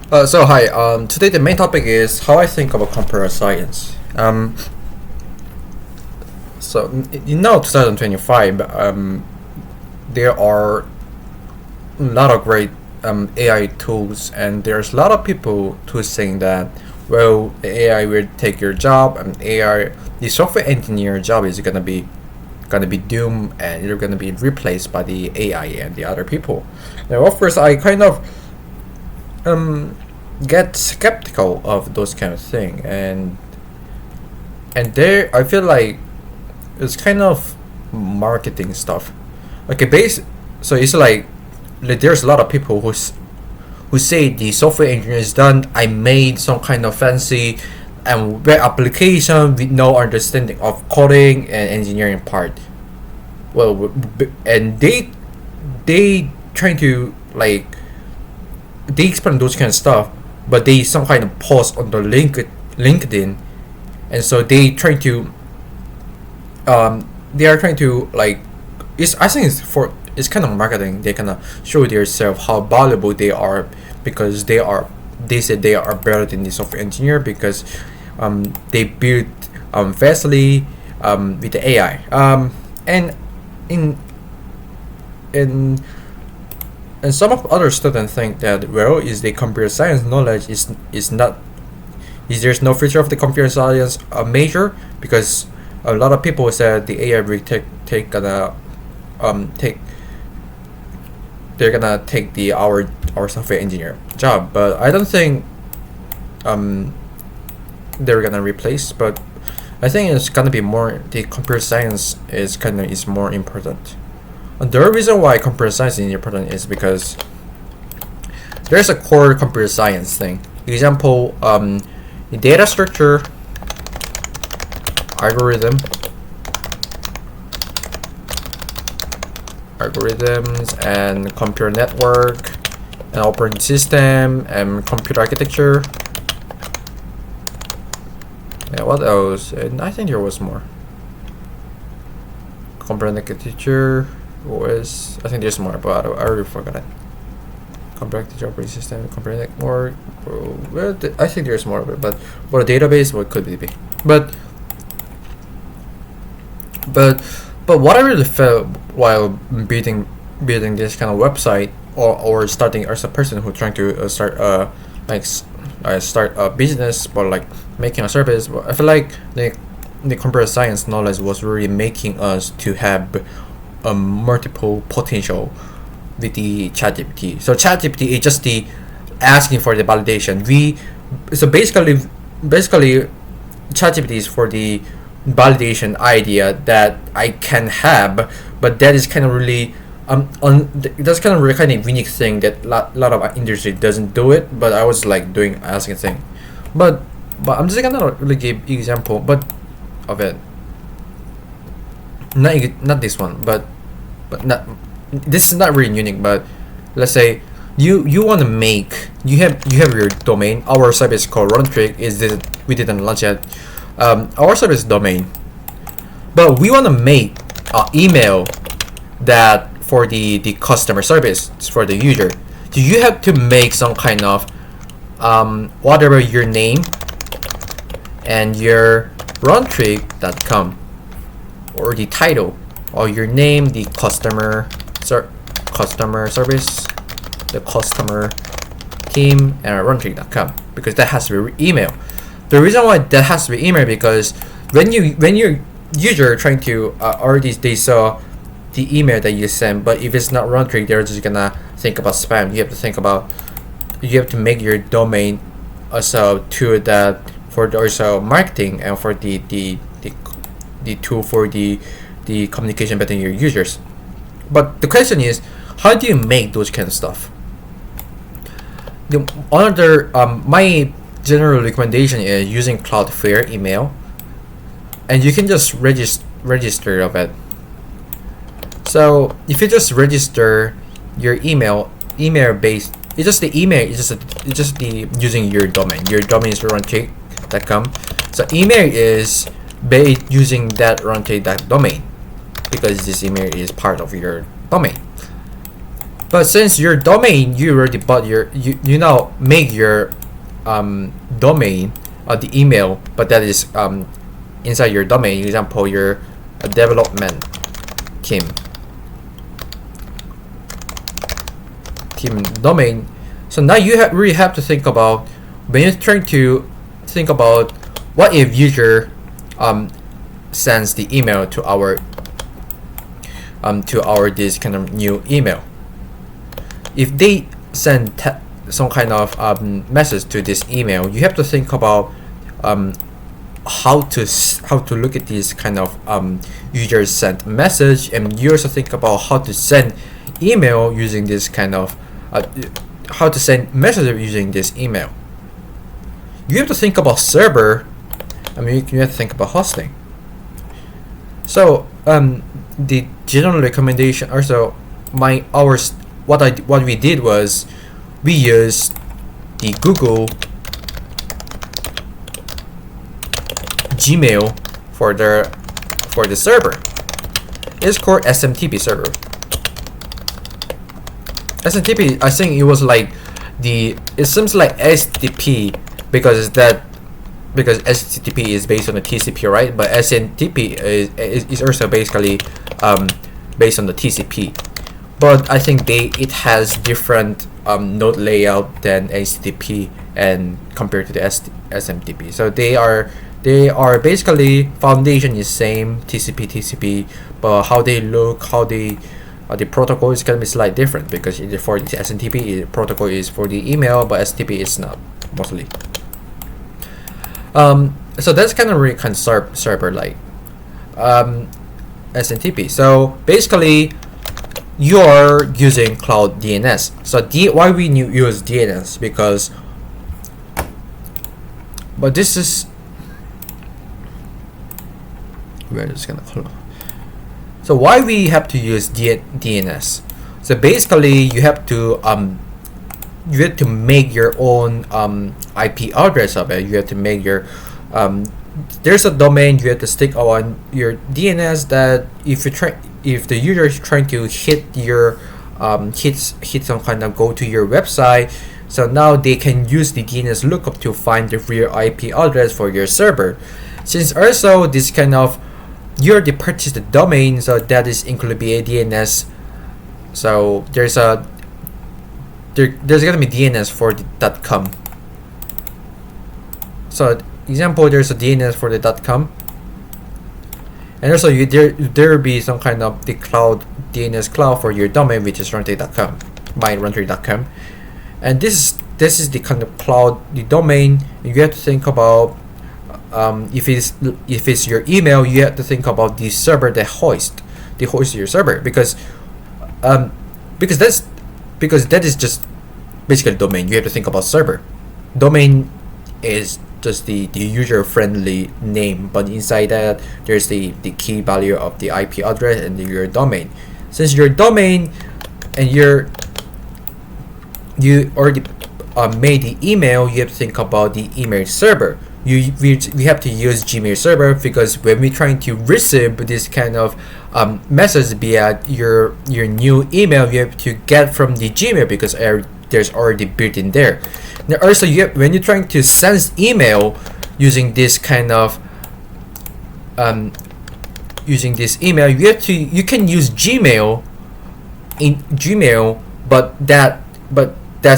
So hi. Today the main topic is how I think about computer science. So in now 2025, there are a lot of great AI tools, and there's a lot of people who saying that well, the AI will take your job, and AI, the software engineer job is gonna be doomed, and you're gonna be replaced by the AI and the other people. Now, of course, I kind of um get skeptical of those kind of thing, and there I feel like it's kind of marketing stuff. Okay, so it's like there's a lot of people who say the software engineer is done. I made some kind of fancy and web application with no understanding of coding and engineering part. Well, and they trying to they explain those kind of stuff, but they some kind of post on the LinkedIn, and so they are trying to it's I think it's kind of marketing. They kind of show themselves how valuable they are because they said they are better than the software engineer because they built fastly with the AI and in in and some of other students think that well is the computer science knowledge is not is there's no future of the computer science major because a lot of people said the AI will take they're gonna take the our software engineer job, but I don't think um they're gonna replace. But I think it's gonna be more the computer science is more important. And the reason why computer science is important is because there's a core computer science thing. Example, the data structure, algorithm, algorithms, and computer network, and operating system, and computer architecture. Yeah, what else? And I think there was more. Computer architecture was I think there's more, but I already forgot it. Computer architecture, operating system, computer network. Well, I think there's more, but for a database, what could it be? But but but what I really felt while building this kind of website or starting as a person who trying to start a business or like making a service, I feel like the computer science knowledge was really making us to have a multiple potential with the ChatGPT. So ChatGPT is just the asking for the validation. So basically ChatGPT is for the validation idea that I can have, but that is kind of really that's kind of really kind of unique thing that lot of industry doesn't do it. But I was like doing asking thing, but I'm just gonna really give example, but of it. Not this one, but not this is not really unique. But let's say you want to make you have your domain. Our service called RunTrick is this we didn't launch yet. Our service domain, but we want to make email that for the customer service for the user. So you have to make some kind of whatever your name and your runtrick.com or the title or your name, the customer service, the customer team, and runtrick.com because that has to be email. The reason why that has to be email because when your user trying to already they saw the email that you send, but if it's not RunTrick, they're just gonna think about spam. You have to make your domain also to that for the also marketing and for the tool for the communication between your users. But the question is, how do you make those kind of stuff? The another my general recommendation is using Cloudflare email, and you can just register of it. So if you just register your email based, it's just the email. It's just the using your domain. Your domain is runtrick.com. So email is based using that runtrick.domain because this email is part of your domain. But since your domain, you already bought you now make your domain the email, but that is inside your domain. Example, your development team domain. So now you really have to think about, when you're trying to think about, what if user sends the email to our this kind of new email. If they send some kind of message to this email, you have to think about how to look at this kind of user sent message, and you also think about how to send email using this kind of how to send messages using this email. You have to think about server. I mean, you have to think about hosting. So the general recommendation, also what we did was we used the Google Gmail for the server. It's called SMTP server. SMTP, I think it was like it seems like HTTP because HTTP is based on the TCP, right? But SMTP is also basically based on the TCP. But I think it has different node layout than HTTP and compared to the SMTP. So they are basically foundation is same, TCP, but how they look, how the protocol is gonna be slightly different, because for the SMTP protocol is for the email, but STP is not mostly. So that's kind of really kind of server like SMTP. So basically, you're using Cloud DNS. So why we use DNS? Because, but this is, we're just gonna close. So why we have to use DNS? So basically, you have to make your own IP address of it. You have to make your there's a domain. You have to stick on your DNS that if the user is trying to hit your hit some kind of go to your website, so now they can use the DNS lookup to find the real IP address for your server. Since also this kind of you already purchased the domain, so that is included by DNS. So there's gonna be DNS for the .com. So example, there's a DNS for the .com, and also there will be some kind of the cloud DNS cloud for your domain, which is runtree.com, runtree.com, and this is the kind of cloud, the domain. You have to think about if it's your email, you have to think about the server that hosts your server, because that is just basically domain. You have to think about server. Domain is just the user friendly name, but inside that there's the key value of the IP address and your domain. Since your domain and you already made the email, you have to think about the email server. We have to use Gmail server, because when we're trying to receive this kind of message via your new email, you have to get from the Gmail, because there's already built in there. Now also, when you're trying to send email using this kind of using this email, you can use Gmail in Gmail, but that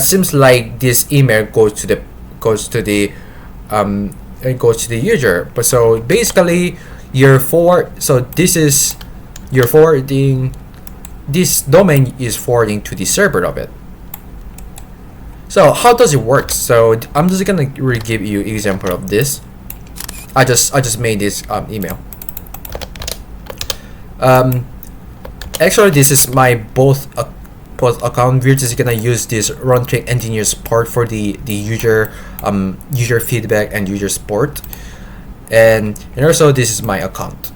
seems like this email goes to the user. But so basically you're forwarding this domain is forwarding to the server of it. So how does it work? So I'm just gonna really give you example of this. I just made this email. Actually, this is my both account. We're just gonna use this Runtree engineer support for the user feedback and user support, and also this is my account.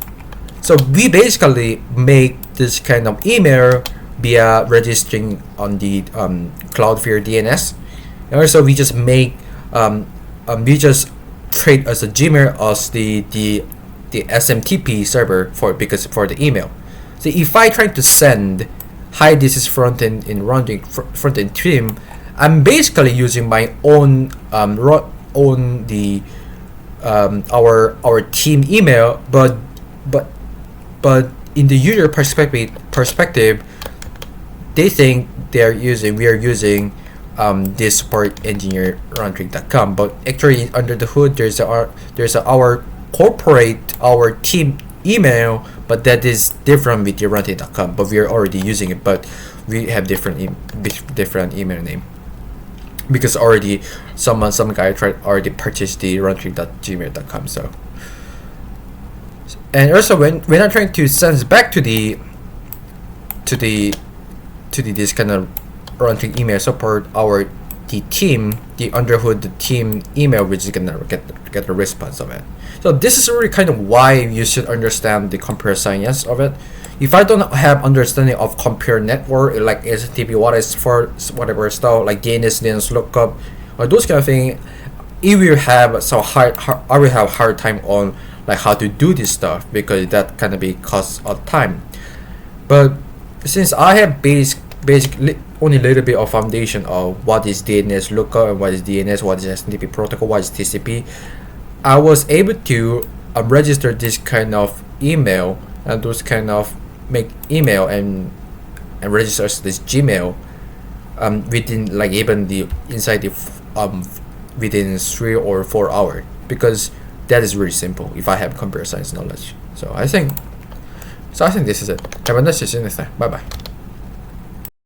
So we basically make this kind of email via registering on the Cloudflare DNS, and also we just make we just treat as a Gmail as the SMTP server for the email. So if I try to send hi, this is front-end in front-end team, I'm basically using my own own the our team email, but in the user perspective, they think we are using this support engineer runtrick.com, but actually under the hood there's our corporate, our team email, but that is different with your runtrick.com, but we are already using it, but we have different email name because already some guy already purchased the runtrick.gmail.com. So, and also when I'm trying to send back to the this kind of runtrick email support, the team, the underhood, the team email, which is gonna get a response of it. So this is really kind of why you should understand the compare science of it. If I don't have understanding of compare network like SMTP, what is for whatever stuff like DNS lookup or those kind of thing, it will have I will have hard time on like how to do this stuff because that kind of be cost of time. But since I have basically only a little bit of foundation of what is DNS lookup and what is DNS, what is SMTP protocol, what is TCP, I was able to register this kind of email and those kind of make email and registers this Gmail within like even the inside the within 3 or 4 hours, because that is really simple if I have computer science knowledge. So I think this is it. Have a nice day. Bye bye.